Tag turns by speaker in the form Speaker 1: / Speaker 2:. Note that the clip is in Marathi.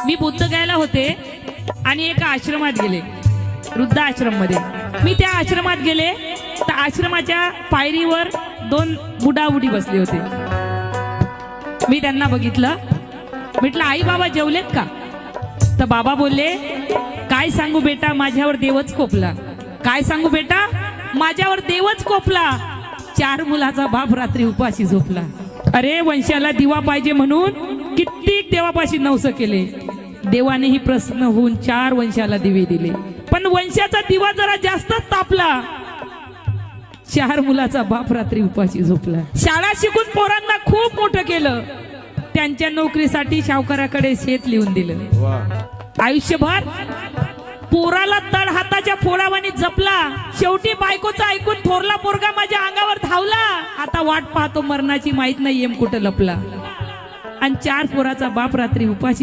Speaker 1: मी बुद्ध गायला होते आणि एका आश्रमात गेले, वृद्ध आश्रम मध्ये। मी त्या आश्रमात गेले तर आश्रमाच्या पायरीवर दोन बुडाबुडी बसले होते। मी त्यांना बघितलं, म्हटलं आई बाबा जेवलेत का? तर बाबा बोलले, काय सांगू बेटा, माझ्यावर देवच कोपला। काय सांगू बेटा, माझ्यावर देवच कोपला। 4 मुलाचा बाप रात्री उपाशी झोपला। अरे वंशाला दिवा पाहिजे म्हणून कित्येक देवापाशी नवस केले, देवानेही प्रसन्न होऊन 4 वंशाला दिवे दिले, पण वंशाचा दिवा जरा जास्तच तापला। 4 मुलाचा बाप रात्री उपाशी झोपला। शाळा शिकून पोरांना खूप मोठं केलं, त्यांच्या नोकरीसाठी सावकाराकडे शेत लिहून दिलं। आयुष्यभर पोराला तळ हाताच्या फोडावानी जपला, शेवटी बायकोचं ऐकून थोरला पोरगा माझ्या अंगावर धावला। आता वाट पाहतो मरणाची, माहित नाही एम कुठं लपला। आणि 4 पोराचा बाप रात्री उपाशी